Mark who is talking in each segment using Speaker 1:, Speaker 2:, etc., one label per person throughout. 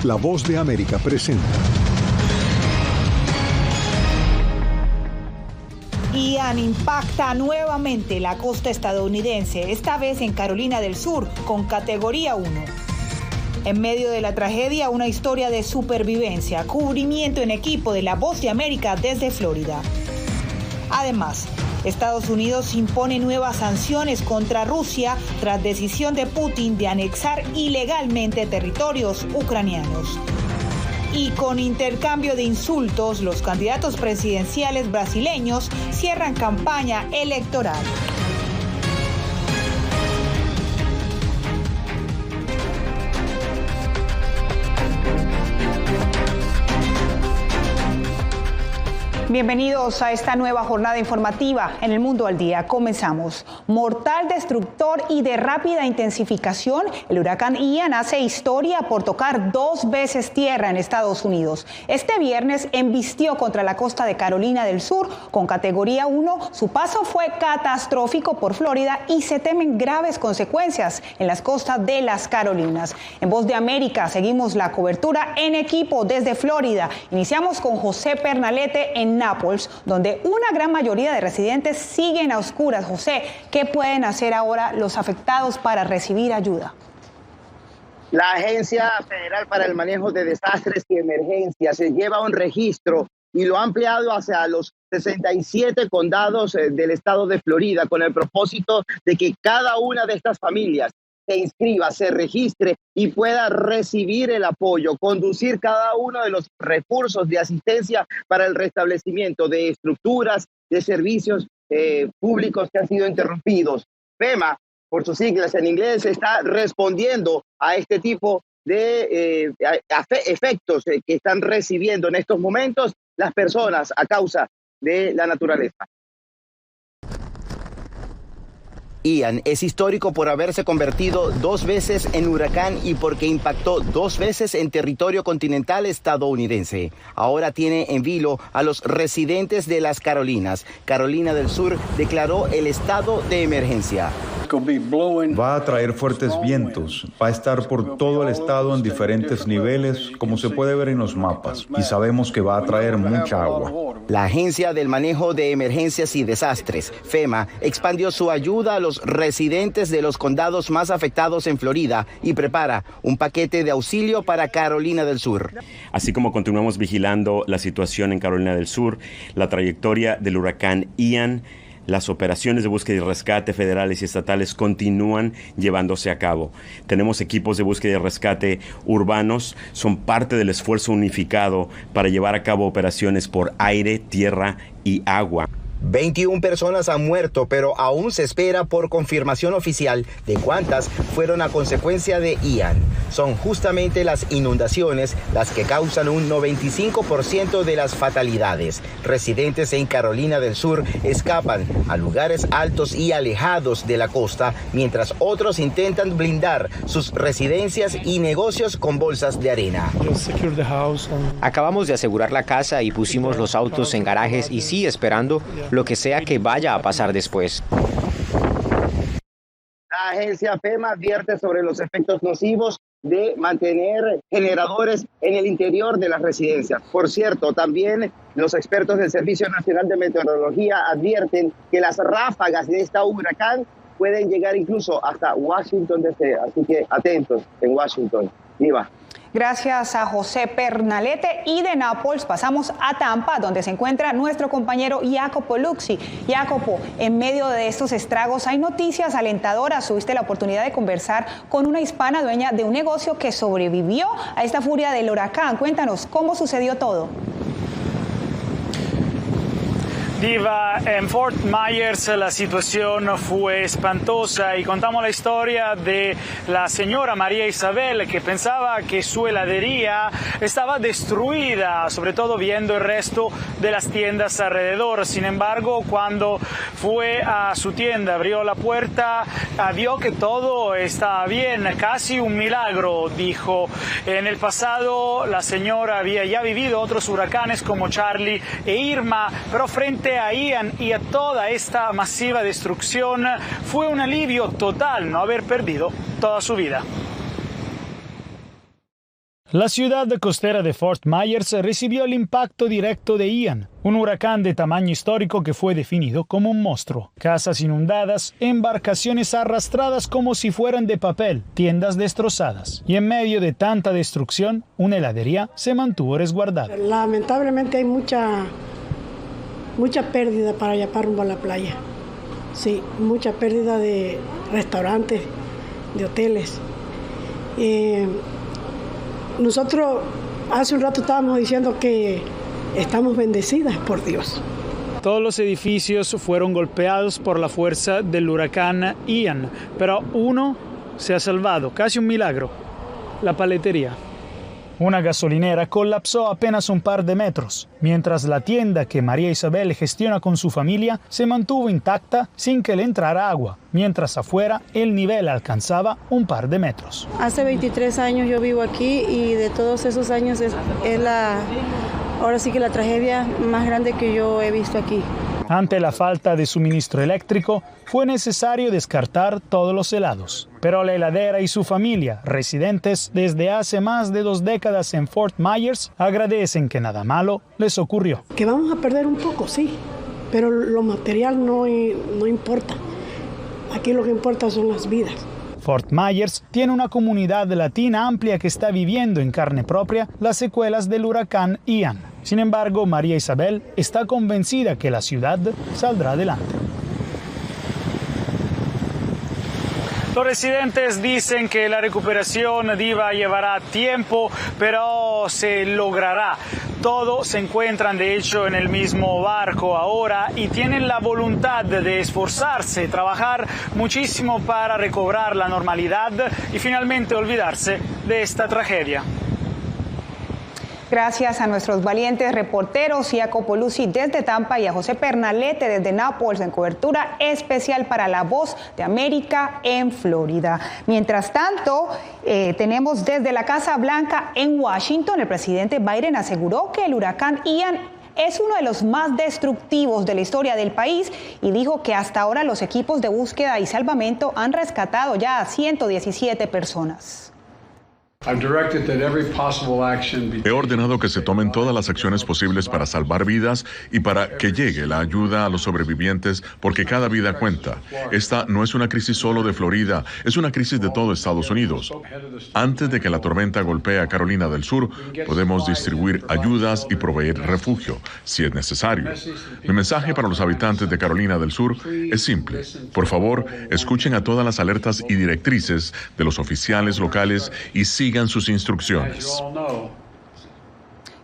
Speaker 1: La Voz de América presenta.
Speaker 2: Ian impacta nuevamente la costa estadounidense, esta vez en Carolina del Sur, con categoría 1. En medio de la tragedia, una historia de supervivencia, cubrimiento en equipo de La Voz de América desde Florida. Además, Estados Unidos impone nuevas sanciones contra Rusia tras decisión de Putin de anexar ilegalmente territorios ucranianos. Y con intercambio de insultos, los candidatos presidenciales brasileños cierran campaña electoral. Bienvenidos a esta nueva jornada informativa en El Mundo al Día. Comenzamos. Mortal, destructor y de rápida intensificación, el huracán Ian hace historia por tocar 2 veces tierra en Estados Unidos. Este viernes embistió contra la costa de Carolina del Sur con categoría 1. Su paso fue catastrófico por Florida y se temen graves consecuencias en las costas de las Carolinas. En Voz de América seguimos la cobertura en equipo desde Florida. Iniciamos con José Pernalete en Nápoles, donde una gran mayoría de residentes siguen a oscuras. José, ¿qué pueden hacer ahora los afectados para recibir ayuda?
Speaker 3: La Agencia Federal para el Manejo de Desastres y Emergencias se lleva un registro y lo ha ampliado hacia los 67 condados del estado de Florida, con el propósito de que cada una de estas familias se inscriba, se registre y pueda recibir el apoyo, conducir cada uno de los recursos de asistencia para el restablecimiento de estructuras, de servicios públicos que han sido interrumpidos. FEMA, por sus siglas en inglés, está respondiendo a este tipo de efectos que están recibiendo en estos momentos las personas a causa de la naturaleza.
Speaker 4: Ian es histórico por haberse convertido 2 veces en huracán y porque impactó 2 veces en territorio continental estadounidense. Ahora tiene en vilo a los residentes de las Carolinas. Carolina del Sur declaró el estado de emergencia.
Speaker 5: Va a traer fuertes vientos, va a estar por todo el estado en diferentes niveles, como se puede ver en los mapas, y sabemos que va a traer mucha agua.
Speaker 4: La Agencia del Manejo de Emergencias y Desastres, FEMA, expandió su ayuda a los residentes de los condados más afectados en Florida y prepara un paquete de auxilio para Carolina del Sur.
Speaker 6: Así como continuamos vigilando la situación en Carolina del Sur, la trayectoria del huracán Ian, las operaciones de búsqueda y rescate federales y estatales continúan llevándose a cabo. Tenemos equipos de búsqueda y rescate urbanos, son parte del esfuerzo unificado para llevar a cabo operaciones por aire, tierra y agua.
Speaker 4: 21 personas han muerto, pero aún se espera por confirmación oficial de cuántas fueron a consecuencia de Ian. Son justamente las inundaciones las que causan un 95% de las fatalidades. Residentes en Carolina del Sur escapan a lugares altos y alejados de la costa, mientras otros intentan blindar sus residencias y negocios con bolsas de arena.
Speaker 7: Acabamos de asegurar la casa y pusimos los autos en garajes y sí esperando lo que sea que vaya a pasar después.
Speaker 3: La agencia FEMA advierte sobre los efectos nocivos de mantener generadores en el interior de las residencias. Por cierto, también los expertos del Servicio Nacional de Meteorología advierten que las ráfagas de este huracán pueden llegar incluso hasta Washington DC. Así que atentos en Washington. Viva.
Speaker 2: Gracias a José Pernalete. Y de Nápoles pasamos a Tampa, donde se encuentra nuestro compañero Jacopo Luzzi. Jacopo, en medio de estos estragos hay noticias alentadoras. Tuviste la oportunidad de conversar con una hispana dueña de un negocio que sobrevivió a esta furia del huracán. Cuéntanos, ¿cómo sucedió todo?
Speaker 8: Diva, en Fort Myers la situación fue espantosa y contamos la historia de la señora María Isabel, que pensaba que su heladería estaba destruida, sobre todo viendo el resto de las tiendas alrededor. Sin embargo, cuando fue a su tienda, abrió la puerta, vio que todo estaba bien, casi un milagro, dijo. En el pasado la señora había ya vivido otros huracanes como Charlie e Irma, pero frente a Ian y a toda esta masiva destrucción fue un alivio total no haber perdido toda su vida. La ciudad costera de Fort Myers recibió el impacto directo de Ian, un huracán de tamaño histórico que fue definido como un monstruo. Casas inundadas, embarcaciones arrastradas como si fueran de papel, tiendas destrozadas. Y en medio de tanta destrucción, una heladería se mantuvo resguardada.
Speaker 9: Lamentablemente hay mucha pérdida para allá para rumbo a la playa. Sí, mucha pérdida de restaurantes, de hoteles. Nosotros hace un rato estábamos diciendo que estamos bendecidas por Dios.
Speaker 8: Todos los edificios fueron golpeados por la fuerza del huracán Ian, pero uno se ha salvado, casi un milagro: la paletería. Una gasolinera colapsó apenas un par de metros, mientras la tienda que María Isabel gestiona con su familia se mantuvo intacta sin que le entrara agua, mientras afuera el nivel alcanzaba un par de metros.
Speaker 10: Hace 23 años yo vivo aquí y de todos esos años ahora sí que la tragedia más grande que yo he visto aquí.
Speaker 8: Ante la falta de suministro eléctrico, fue necesario descartar todos los helados. Pero la heladera y su familia, residentes desde hace más de 2 décadas en Fort Myers, agradecen que nada malo les ocurrió.
Speaker 9: Que vamos a perder un poco, sí, pero lo material no importa. Aquí lo que importa son las vidas.
Speaker 8: Fort Myers tiene una comunidad latina amplia que está viviendo en carne propia las secuelas del huracán Ian. Sin embargo, María Isabel está convencida que la ciudad saldrá adelante. Los residentes dicen que la recuperación Diva llevará tiempo, pero se logrará. Todos se encuentran de hecho en el mismo barco ahora y tienen la voluntad de esforzarse, trabajar muchísimo para recobrar la normalidad y finalmente olvidarse de esta tragedia.
Speaker 2: Gracias a nuestros valientes reporteros, Jacopo Luzzi desde Tampa y a José Pernalete desde Nápoles en cobertura especial para La Voz de América en Florida. Mientras tanto, tenemos desde la Casa Blanca en Washington, el presidente Biden aseguró que el huracán Ian es uno de los más destructivos de la historia del país y dijo que hasta ahora los equipos de búsqueda y salvamento han rescatado ya a 117 personas.
Speaker 11: He ordenado que se tomen todas las acciones posibles para salvar vidas y para que llegue la ayuda a los sobrevivientes, porque cada vida cuenta. Esta no es una crisis solo de Florida, es una crisis de todo Estados Unidos. Antes de que la tormenta golpee a Carolina del Sur, podemos distribuir ayudas y proveer refugio, si es necesario. Mi mensaje para los habitantes de Carolina del Sur es simple. Por favor, escuchen a todas las alertas y directrices de los oficiales locales y sigan sus instrucciones.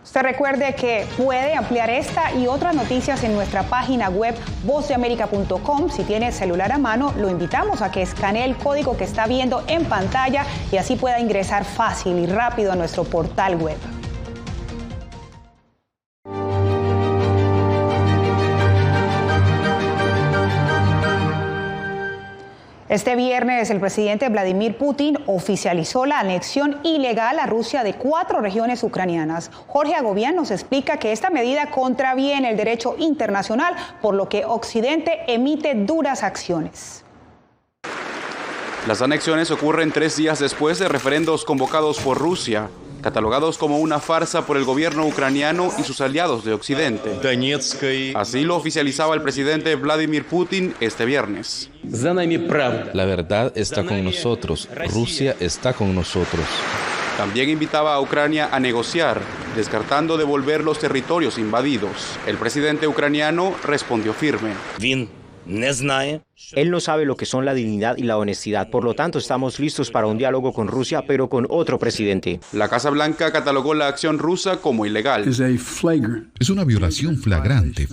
Speaker 2: Usted recuerde que puede ampliar esta y otras noticias en nuestra página web vozdeamerica.com. Si tiene celular a mano, lo invitamos a que escanee el código que está viendo en pantalla y así pueda ingresar fácil y rápido a nuestro portal web. Este viernes, el presidente Vladimir Putin oficializó la anexión ilegal a Rusia de 4 regiones ucranianas. Jorge Agobián nos explica que esta medida contraviene el derecho internacional, por lo que Occidente emite duras acciones.
Speaker 12: Las anexiones ocurren 3 días después de referendos convocados por Rusia, catalogados como una farsa por el gobierno ucraniano y sus aliados de Occidente. Así lo oficializaba el presidente Vladimir Putin este viernes.
Speaker 13: La verdad está con nosotros, Rusia está con nosotros.
Speaker 12: También invitaba a Ucrania a negociar, descartando devolver los territorios invadidos. El presidente ucraniano respondió firme.
Speaker 7: Él no sabe lo que son la dignidad y la honestidad, por lo tanto estamos listos para un diálogo con Rusia, pero con otro presidente.
Speaker 12: La Casa Blanca catalogó la acción rusa como ilegal.
Speaker 14: Es una violación flagrante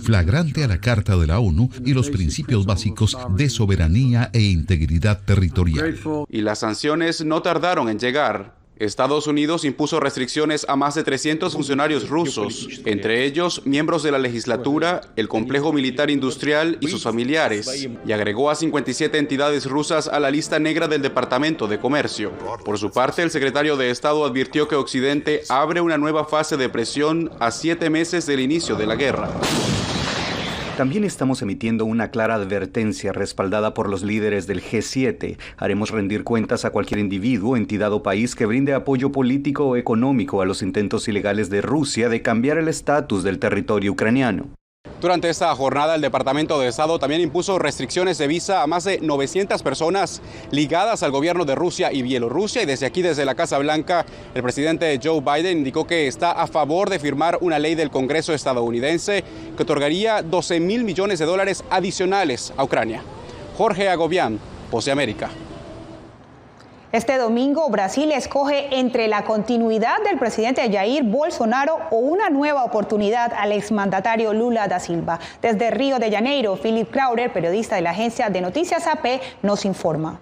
Speaker 14: a la Carta de la ONU y los principios básicos de soberanía e integridad territorial.
Speaker 12: Y las sanciones no tardaron en llegar. Estados Unidos impuso restricciones a más de 300 funcionarios rusos, entre ellos miembros de la legislatura, el complejo militar industrial y sus familiares, y agregó a 57 entidades rusas a la lista negra del Departamento de Comercio. Por su parte, el secretario de Estado advirtió que Occidente abre una nueva fase de presión a 7 meses del inicio de la guerra.
Speaker 15: También estamos emitiendo una clara advertencia respaldada por los líderes del G7. Haremos rendir cuentas a cualquier individuo, entidad o país que brinde apoyo político o económico a los intentos ilegales de Rusia de cambiar el estatus del territorio ucraniano.
Speaker 12: Durante esta jornada, el Departamento de Estado también impuso restricciones de visa a más de 900 personas ligadas al gobierno de Rusia y Bielorrusia. Y desde aquí, desde la Casa Blanca, el presidente Joe Biden indicó que está a favor de firmar una ley del Congreso estadounidense que otorgaría $12,000 millones adicionales a Ucrania. Jorge Agobián, Voz de América.
Speaker 2: Este domingo, Brasil escoge entre la continuidad del presidente Jair Bolsonaro o una nueva oportunidad al exmandatario Lula da Silva. Desde Río de Janeiro, Philip Crowder, periodista de la agencia de noticias AP, nos informa.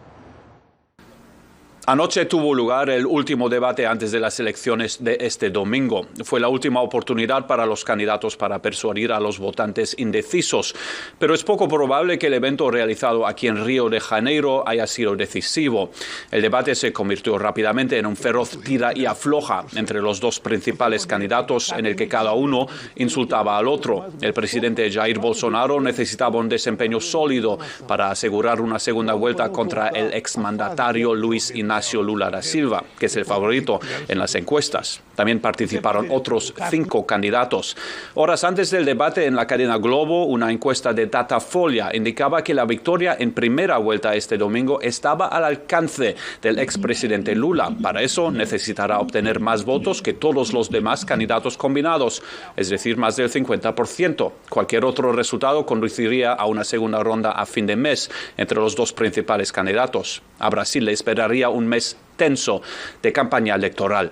Speaker 16: Anoche tuvo lugar el último debate antes de las elecciones de este domingo. Fue la última oportunidad para los candidatos para persuadir a los votantes indecisos, pero es poco probable que el evento realizado aquí en Río de Janeiro haya sido decisivo. El debate se convirtió rápidamente en un feroz tira y afloja entre los dos principales candidatos, en el que cada uno insultaba al otro. El presidente Jair Bolsonaro necesitaba un desempeño sólido para asegurar una segunda vuelta contra el exmandatario Luis Ignacio Lula da Silva, que es el favorito en las encuestas. También participaron otros 5 candidatos. Horas antes del debate en la cadena Globo, una encuesta de Datafolia indicaba que la victoria en primera vuelta este domingo estaba al alcance del expresidente Lula. Para eso necesitará obtener más votos que todos los demás candidatos combinados, es decir, más del 50%. Cualquier otro resultado conduciría a una segunda ronda a fin de mes entre los dos principales candidatos. A Brasil le esperaría un mes tenso de campaña electoral.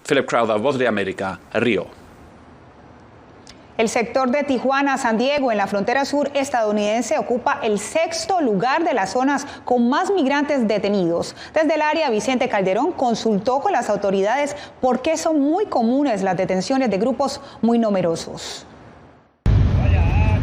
Speaker 16: Philip Crowder, Voz de América, Río.
Speaker 2: El sector de Tijuana-San Diego, en la frontera sur estadounidense, ocupa el 6º lugar de las zonas con más migrantes detenidos. Desde el área, Vicente Calderón consultó con las autoridades por qué son muy comunes las detenciones de grupos muy numerosos.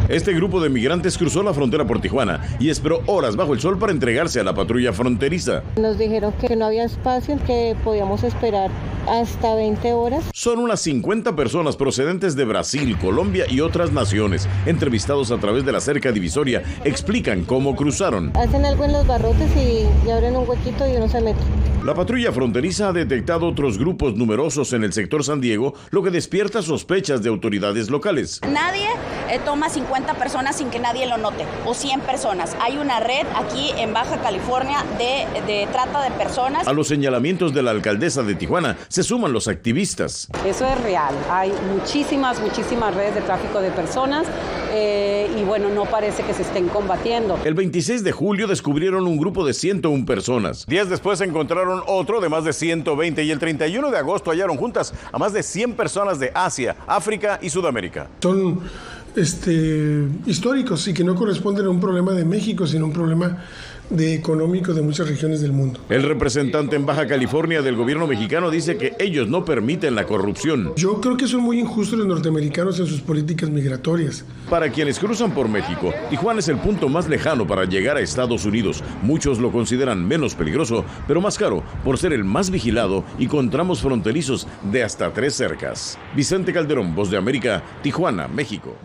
Speaker 17: Este grupo de migrantes cruzó la frontera por Tijuana y esperó horas bajo el sol para entregarse a la patrulla fronteriza.
Speaker 18: Nos dijeron que no había espacio, que podíamos esperar hasta 20 horas.
Speaker 17: Son unas 50 personas procedentes de Brasil, Colombia y otras naciones. Entrevistados a través de la cerca divisoria, explican cómo cruzaron.
Speaker 18: Hacen algo en los barrotes y abren un huequito y uno se mete.
Speaker 17: La patrulla fronteriza ha detectado otros grupos numerosos en el sector San Diego, lo que despierta sospechas de autoridades locales.
Speaker 19: Nadie toma 50 personas sin que nadie lo note, o 100 personas. Hay una red aquí en Baja California de trata de personas.
Speaker 17: A los señalamientos de la alcaldesa de Tijuana se suman los activistas.
Speaker 20: Eso es real. Hay muchísimas redes de tráfico de personas y bueno, no parece que se estén combatiendo.
Speaker 17: El 26 de julio descubrieron un grupo de 101 personas. Días después encontraron otro de más de 120 y el 31 de agosto hallaron juntas a más de 100 personas de Asia, África y Sudamérica.
Speaker 21: Son históricos y que no corresponden a un problema de México, sino un problema económico de muchas regiones del mundo.
Speaker 17: El representante en Baja California del gobierno mexicano dice que ellos no permiten la corrupción.
Speaker 21: Yo creo que son muy injustos los norteamericanos en sus políticas migratorias.
Speaker 17: Para quienes cruzan por México, Tijuana es el punto más lejano para llegar a Estados Unidos. Muchos lo consideran menos peligroso, pero más caro por ser el más vigilado y con tramos fronterizos de hasta 3 cercas. Vicente Calderón, Voz de América, Tijuana, México.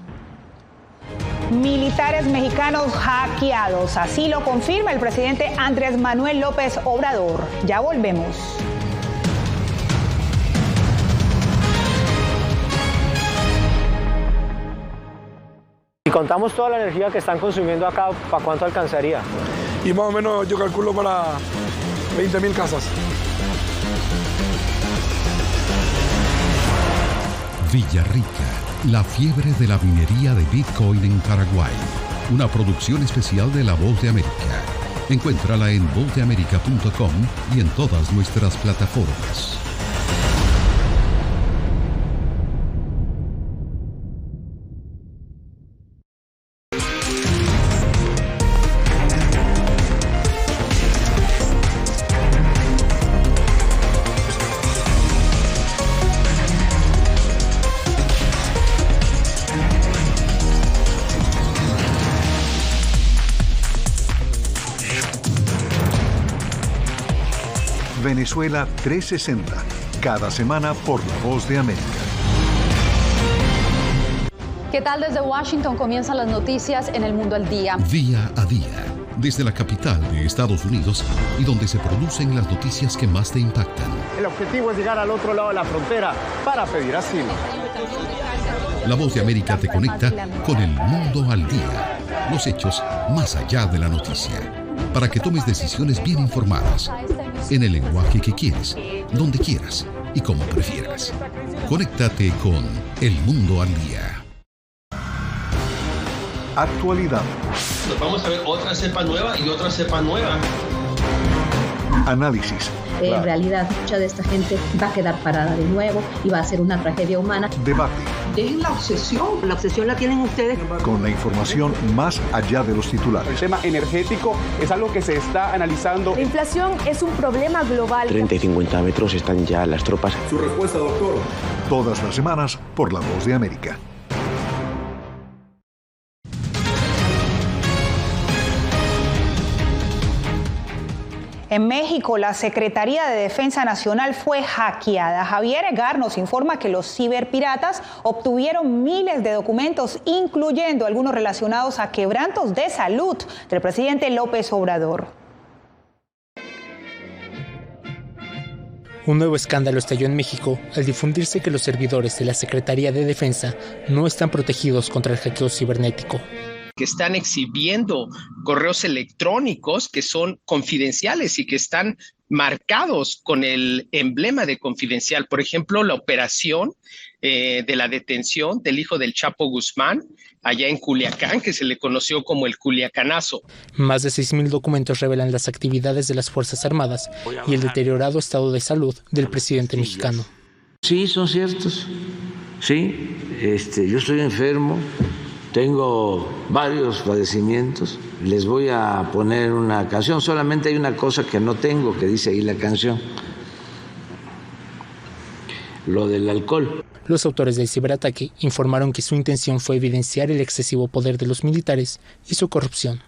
Speaker 2: Militares mexicanos hackeados, así lo confirma el presidente Andrés Manuel López Obrador. Ya volvemos.
Speaker 22: Si contamos toda la energía que están consumiendo acá, ¿para cuánto alcanzaría?
Speaker 23: Y más o menos yo calculo para 20,000 casas.
Speaker 14: Villarrica, la fiebre de la minería de Bitcoin en Paraguay. Una producción especial de La Voz de América. Encuéntrala en vozdeamerica.com y en todas nuestras plataformas.
Speaker 1: Venezuela 360, cada semana por La Voz de América.
Speaker 4: ¿Qué tal? Desde Washington comienzan las noticias en El Mundo al Día.
Speaker 14: Día a día, desde la capital de Estados Unidos y donde se producen las noticias que más te impactan.
Speaker 5: El objetivo es llegar al otro lado de la frontera para pedir asilo.
Speaker 14: La Voz de América te conecta con El Mundo al Día. Los hechos más allá de la noticia. Para que tomes decisiones bien informadas. En el lenguaje que quieres, donde quieras y como prefieras. Conéctate con El Mundo al Día.
Speaker 1: Actualidad.
Speaker 6: Vamos a ver otra cepa nueva y otra cepa nueva.
Speaker 1: Análisis.
Speaker 24: En realidad, mucha de esta gente va a quedar parada de nuevo y va a ser una tragedia humana.
Speaker 1: Debate.
Speaker 24: Dejen la obsesión la tienen ustedes.
Speaker 1: Con la información más allá de los titulares.
Speaker 5: El tema energético es algo que se está analizando.
Speaker 25: La inflación es un problema global.
Speaker 26: 30 y 50 metros están ya las tropas.
Speaker 1: Su respuesta, doctor. Todas las semanas por La Voz de América.
Speaker 2: En México, la Secretaría de Defensa Nacional fue hackeada. Javier Egar nos informa que los ciberpiratas obtuvieron miles de documentos, incluyendo algunos relacionados a quebrantos de salud del presidente López Obrador.
Speaker 27: Un nuevo escándalo estalló en México al difundirse que los servidores de la Secretaría de Defensa no están protegidos contra el hackeo cibernético.
Speaker 28: Que están exhibiendo correos electrónicos que son confidenciales y que están marcados con el emblema de confidencial. Por ejemplo, la operación de la detención del hijo del Chapo Guzmán allá en Culiacán, que se le conoció como el Culiacanazo.
Speaker 27: Más de 6,000 documentos revelan las actividades de las Fuerzas Armadas y el deteriorado estado de salud del presidente mexicano.
Speaker 29: Sí, son ciertos. Sí, yo estoy enfermo. Tengo varios padecimientos. Les voy a poner una canción. Solamente hay una cosa que no tengo, que dice ahí la canción. Lo del alcohol.
Speaker 27: Los autores del ciberataque informaron que su intención fue evidenciar el excesivo poder de los militares y su corrupción.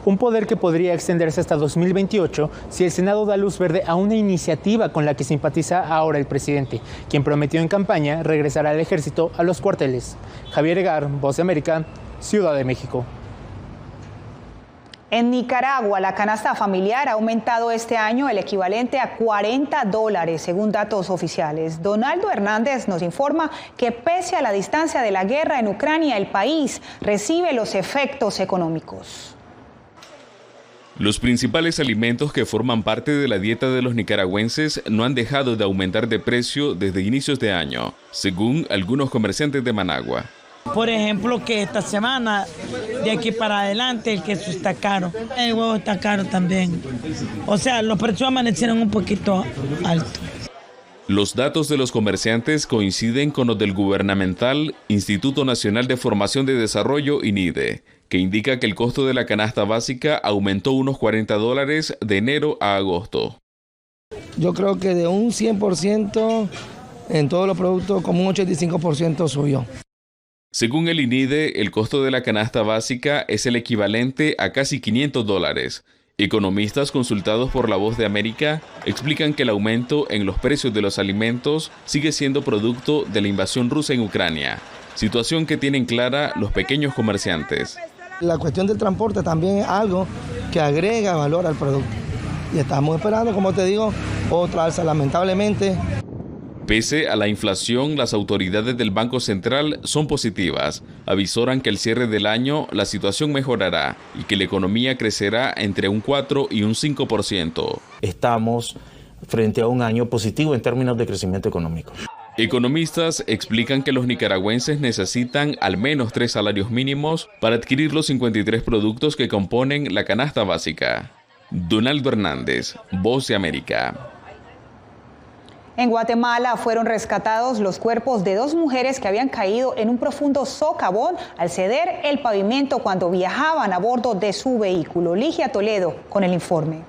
Speaker 27: Un poder que podría extenderse hasta 2028 si el Senado da luz verde a una iniciativa con la que simpatiza ahora el presidente, quien prometió en campaña regresar al ejército a los cuarteles. Javier Egar, Voz de América, Ciudad de México.
Speaker 2: En Nicaragua, la canasta familiar ha aumentado este año el equivalente a $40, según datos oficiales. Donaldo Hernández nos informa que pese a la distancia de la guerra en Ucrania, el país recibe los efectos económicos.
Speaker 30: Los principales alimentos que forman parte de la dieta de los nicaragüenses no han dejado de aumentar de precio desde inicios de año, según algunos comerciantes de Managua.
Speaker 31: Por ejemplo, que esta semana, de aquí para adelante, el queso está caro. El huevo está caro también. O sea, los precios amanecieron un poquito altos.
Speaker 30: Los datos de los comerciantes coinciden con los del gubernamental Instituto Nacional de Formación de Desarrollo, INIDE, que indica que el costo de la canasta básica aumentó unos $40 de enero a agosto.
Speaker 31: Yo creo que de un 100% en todos los productos, como un 85% subió.
Speaker 30: Según el INIDE, el costo de la canasta básica es el equivalente a casi $500. Economistas consultados por La Voz de América explican que el aumento en los precios de los alimentos sigue siendo producto de la invasión rusa en Ucrania, situación que tienen clara los pequeños comerciantes.
Speaker 31: La cuestión del transporte también es algo que agrega valor al producto. Y estamos esperando, como te digo, otra alza, lamentablemente.
Speaker 30: Pese a la inflación, las autoridades del Banco Central son positivas. Avisoran que al cierre del año la situación mejorará y que la economía crecerá entre un 4 y un 5%.
Speaker 32: Estamos frente a un año positivo en términos de crecimiento económico.
Speaker 30: Economistas explican que los nicaragüenses necesitan al menos 3 salarios mínimos para adquirir los 53 productos que componen la canasta básica. Donaldo Hernández, Voz de América.
Speaker 2: En Guatemala fueron rescatados los cuerpos de 2 mujeres que habían caído en un profundo socavón al ceder el pavimento cuando viajaban a bordo de su vehículo. Ligia Toledo con el informe.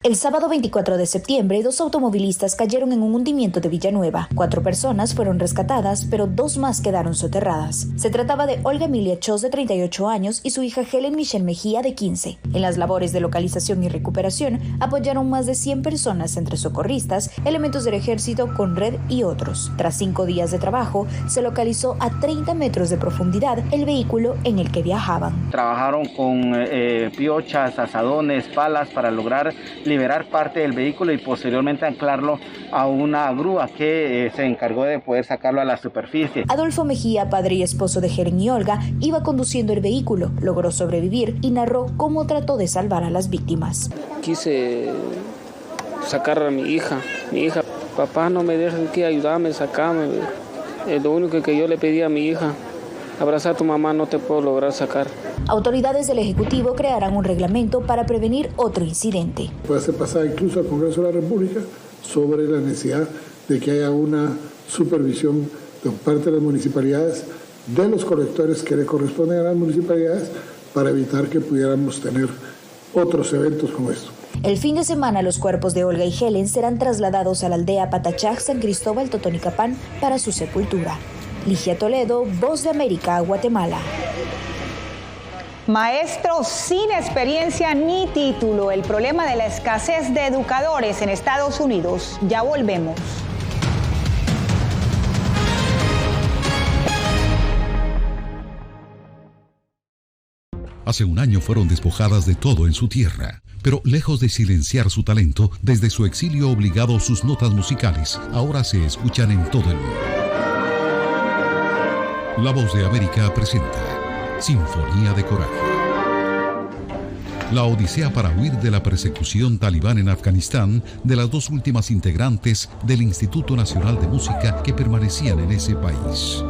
Speaker 3: El sábado 24 de septiembre, 2 automovilistas cayeron en un hundimiento de Villanueva. 4 personas fueron rescatadas, pero 2 más quedaron soterradas. Se trataba de Olga Emilia Chos, de 38 años, y su hija Helen Michelle Mejía, de 15. En las labores de localización y recuperación apoyaron más de 100 personas, entre socorristas, elementos del ejército, Conred y otros. Tras 5 días de trabajo, se localizó a 30 metros de profundidad el vehículo en el que viajaban.
Speaker 7: Trabajaron con piochas, azadones, palas para lograr liberar parte del vehículo y posteriormente anclarlo a una grúa que se encargó de poder sacarlo a la superficie.
Speaker 3: Adolfo Mejía, padre y esposo de Helen y Olga, iba conduciendo el vehículo, logró sobrevivir y narró cómo trató de salvar a las víctimas.
Speaker 8: Quise sacar a mi hija, papá, no me dejes aquí, ayúdame, sacame. Es lo único que yo le pedí a mi hija. Abrazar a tu mamá no te puedo lograr sacar.
Speaker 3: Autoridades del Ejecutivo crearán un reglamento para prevenir otro incidente.
Speaker 21: Puede ser pasada incluso al Congreso de la República sobre la necesidad de que haya una supervisión de parte de las municipalidades de los colectores que le corresponden a las municipalidades para evitar que pudiéramos tener otros eventos como estos.
Speaker 3: El fin de semana los cuerpos de Olga y Helen serán trasladados a la aldea Patachaj, San Cristóbal, Totonicapán, para su sepultura. Ligia Toledo, Voz de América, Guatemala.
Speaker 2: Maestros sin experiencia ni título, el problema de la escasez de educadores en Estados Unidos. Ya volvemos.
Speaker 14: Hace un año fueron despojadas de todo en su tierra, pero lejos de silenciar su talento, desde su exilio obligado sus notas musicales ahora se escuchan en todo el mundo. La Voz de América presenta Sinfonía de Coraje. La odisea para huir de la persecución talibán en Afganistán de las 2 últimas integrantes del Instituto Nacional de Música que permanecían en ese país.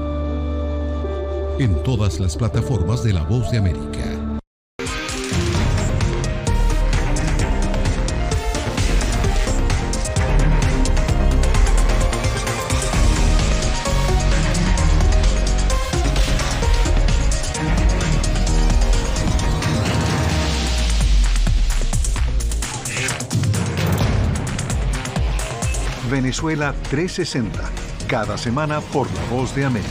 Speaker 14: En todas las plataformas de La Voz de América.
Speaker 1: Venezuela 360, cada semana por La Voz de América.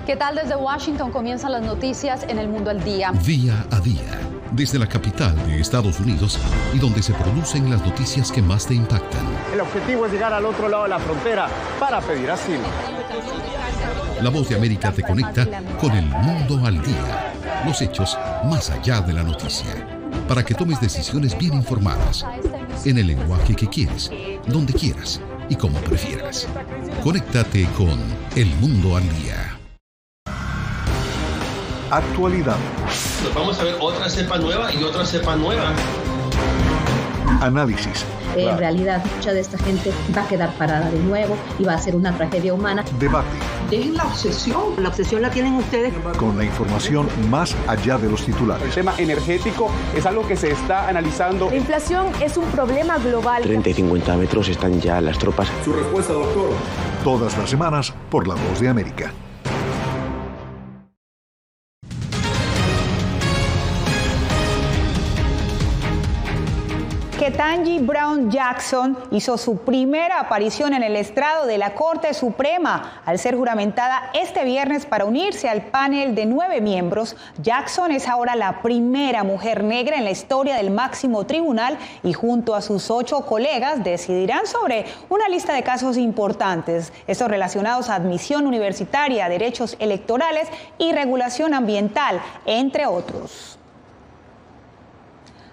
Speaker 4: ¿Qué tal? Desde Washington comienzan las noticias en El Mundo al Día.
Speaker 14: Día a día, desde la capital de Estados Unidos y donde se producen las noticias que más te impactan.
Speaker 5: El objetivo es llegar al otro lado de la frontera para pedir asilo.
Speaker 14: La Voz de América te conecta con El Mundo al Día. Los hechos más allá de la noticia. Para que tomes decisiones bien informadas, en el lenguaje que quieres, donde quieras y como prefieras. Conéctate con El Mundo al Día.
Speaker 1: Actualidad.
Speaker 6: Nos vamos a ver otra cepa nueva y otra cepa nueva.
Speaker 1: Análisis.
Speaker 24: En realidad, mucha de esta gente va a quedar parada de nuevo y va a ser una tragedia humana.
Speaker 1: Debate.
Speaker 24: Dejen la obsesión. La obsesión la tienen ustedes.
Speaker 1: Con la información más allá de los titulares.
Speaker 9: El tema energético es algo que se está analizando.
Speaker 25: La inflación es un problema global.
Speaker 26: 30 y 50 metros están ya las tropas.
Speaker 1: Su respuesta, doctor. Todas las semanas por La Voz de América.
Speaker 2: Ketanji Brown Jackson hizo su primera aparición en el estrado de la Corte Suprema al ser juramentada este viernes para unirse al panel de 9 miembros. Jackson es ahora la primera mujer negra en la historia del máximo tribunal y junto a sus 8 colegas decidirán sobre una lista de casos importantes, estos relacionados a admisión universitaria, derechos electorales y regulación ambiental, entre otros.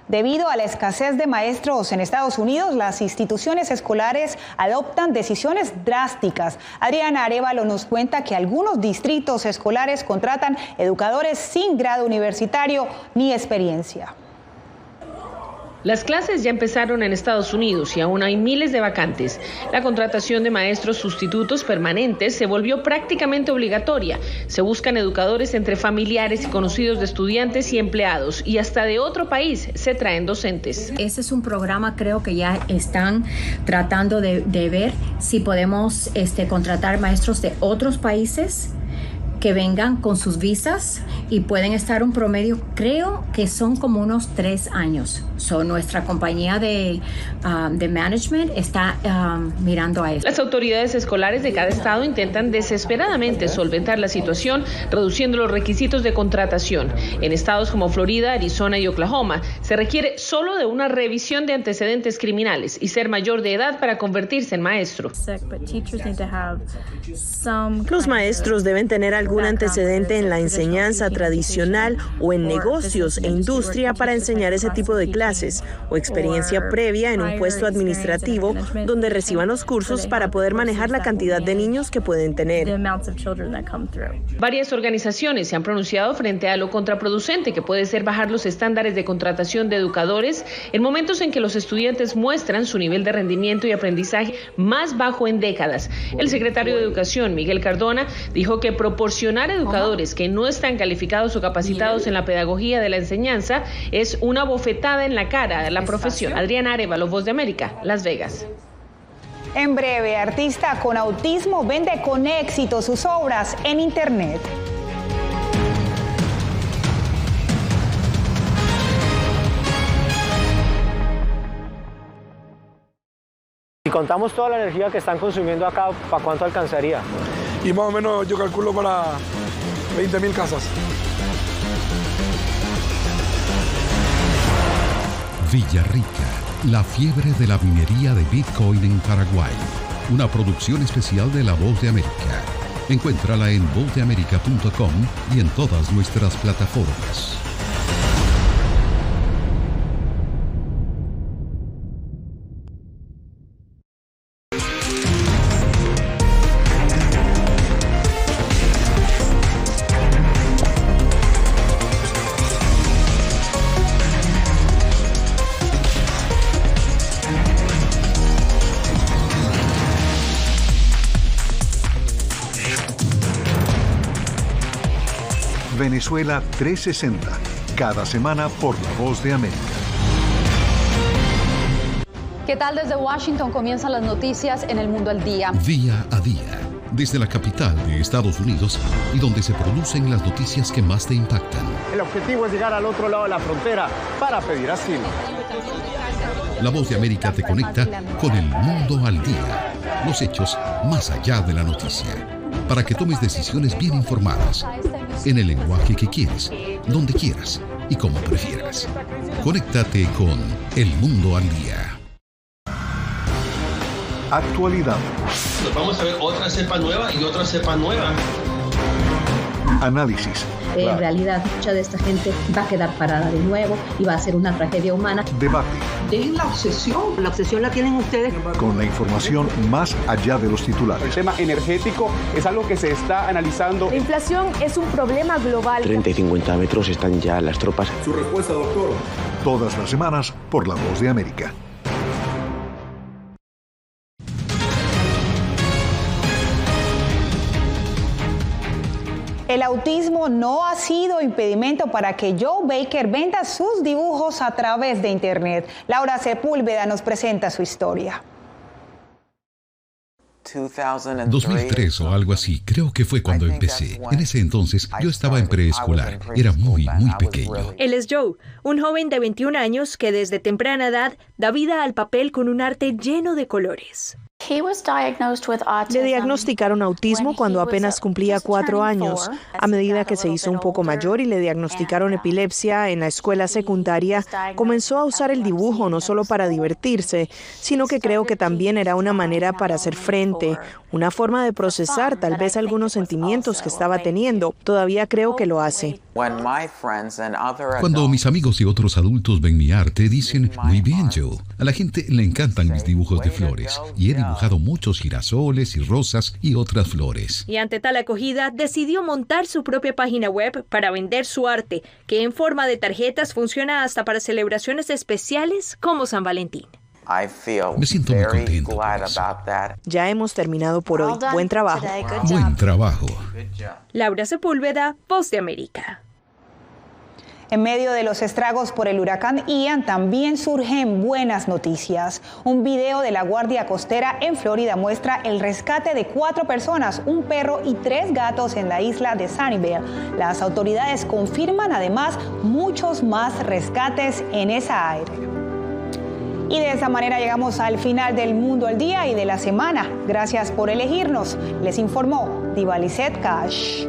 Speaker 2: Debido a la escasez de maestros en Estados Unidos, las instituciones escolares adoptan decisiones drásticas. Adriana Arévalo nos cuenta que algunos distritos escolares contratan educadores sin grado universitario ni experiencia.
Speaker 10: Las clases ya empezaron en Estados Unidos y aún hay miles de vacantes. La contratación de maestros sustitutos permanentes se volvió prácticamente obligatoria. Se buscan educadores entre familiares y conocidos de estudiantes y empleados, y hasta de otro país se traen docentes.
Speaker 24: Ese es un programa, creo que ya están tratando de ver si podemos contratar maestros de otros países que vengan con sus visas y pueden estar un promedio, creo que son como unos 3 años. Nuestra compañía de management está mirando a eso.
Speaker 10: Las autoridades escolares de cada estado intentan desesperadamente solventar la situación, reduciendo los requisitos de contratación. En estados como Florida, Arizona y Oklahoma, se requiere solo de una revisión de antecedentes criminales y ser mayor de edad para convertirse en maestro.
Speaker 11: Los maestros deben tener algún antecedente en la enseñanza tradicional o en negocios e industria para enseñar ese tipo de clases, o experiencia previa en un puesto administrativo donde reciban los cursos para poder manejar la cantidad de niños que pueden tener.
Speaker 10: Varias organizaciones se han pronunciado frente a lo contraproducente que puede ser bajar los estándares de contratación de educadores en momentos en que los estudiantes muestran su nivel de rendimiento y aprendizaje más bajo en décadas. El secretario de Educación, Miguel Cardona, dijo que proporcionar educadores que no están calificados o capacitados en la pedagogía de la enseñanza es una bofetada en la cara de la profesión. Adriana Arevalo, Voz de América, Las Vegas.
Speaker 2: En breve, artista con autismo vende con éxito sus obras en Internet.
Speaker 12: Si contamos toda la energía que están consumiendo acá, ¿para cuánto alcanzaría?
Speaker 13: Y más o menos yo calculo para 20.000 casas.
Speaker 14: Villarrica, la fiebre de la minería de Bitcoin en Paraguay. Una producción especial de La Voz de América. Encuéntrala en vozdeamerica.com y en todas nuestras plataformas.
Speaker 1: Venezuela 360, cada semana por La Voz de América.
Speaker 4: ¿Qué tal? Desde Washington comienzan las noticias en El Mundo al Día.
Speaker 14: Día a día, desde la capital de Estados Unidos y donde se producen las noticias que más te impactan.
Speaker 5: El objetivo es llegar al otro lado de la frontera para pedir asilo.
Speaker 14: La Voz de América te conecta con El Mundo al Día. Los hechos más allá de la noticia. Para que tomes decisiones bien informadas. En el lenguaje que quieres, donde quieras y como prefieras. Conéctate con El Mundo al Día.
Speaker 1: Actualidad.
Speaker 6: Nos vamos a ver otra cepa nueva y otra cepa nueva.
Speaker 1: Análisis.
Speaker 24: En realidad, mucha de esta gente va a quedar parada de nuevo y va a ser una tragedia humana.
Speaker 1: Debate.
Speaker 24: Dejen la obsesión. La obsesión la tienen ustedes.
Speaker 1: Con la información más allá de los titulares.
Speaker 9: El tema energético es algo que se está analizando.
Speaker 25: La inflación es un problema global.
Speaker 26: 30 y 50 metros están ya las tropas.
Speaker 1: Su respuesta, doctor. Todas las semanas por La Voz de América.
Speaker 2: El autismo no ha sido impedimento para que Joe Baker venda sus dibujos a través de Internet. Laura Sepúlveda nos presenta su historia.
Speaker 14: 2003 o algo así, creo que fue cuando empecé. En ese entonces yo estaba en preescolar, era muy pequeño.
Speaker 25: Él es Joe, un joven de 21 años que desde temprana edad da vida al papel con un arte lleno de colores.
Speaker 11: Le diagnosticaron autismo cuando apenas cumplía 4 años. A medida que se hizo un poco mayor y le diagnosticaron epilepsia en la escuela secundaria, comenzó a usar el dibujo no solo para divertirse, sino que creo que también era una manera para hacer frente, una forma de procesar tal vez algunos sentimientos que estaba teniendo. Todavía creo que lo hace.
Speaker 14: Cuando mis amigos y otros adultos ven mi arte, dicen, muy bien, Joe. A la gente le encantan mis dibujos de flores y he dibujado muchos girasoles y rosas y otras flores.
Speaker 25: Y ante tal acogida, decidió montar su propia página web para vender su arte, que en forma de tarjetas funciona hasta para celebraciones especiales como San Valentín.
Speaker 14: Me siento muy contento por eso.
Speaker 11: Ya hemos terminado por hoy. Buen trabajo.
Speaker 14: Buen trabajo.
Speaker 25: Laura Sepúlveda, Voz de América.
Speaker 2: En medio de los estragos por el huracán Ian también surgen buenas noticias. Un video de la Guardia Costera en Florida muestra el rescate de 4 personas, un perro y 3 gatos en la isla de Sunnyvale. Las autoridades confirman además muchos más rescates en esa área. Y de esta manera llegamos al final del Mundo al Día y de la semana. Gracias por elegirnos. Les informó Diva Lizeth Cash.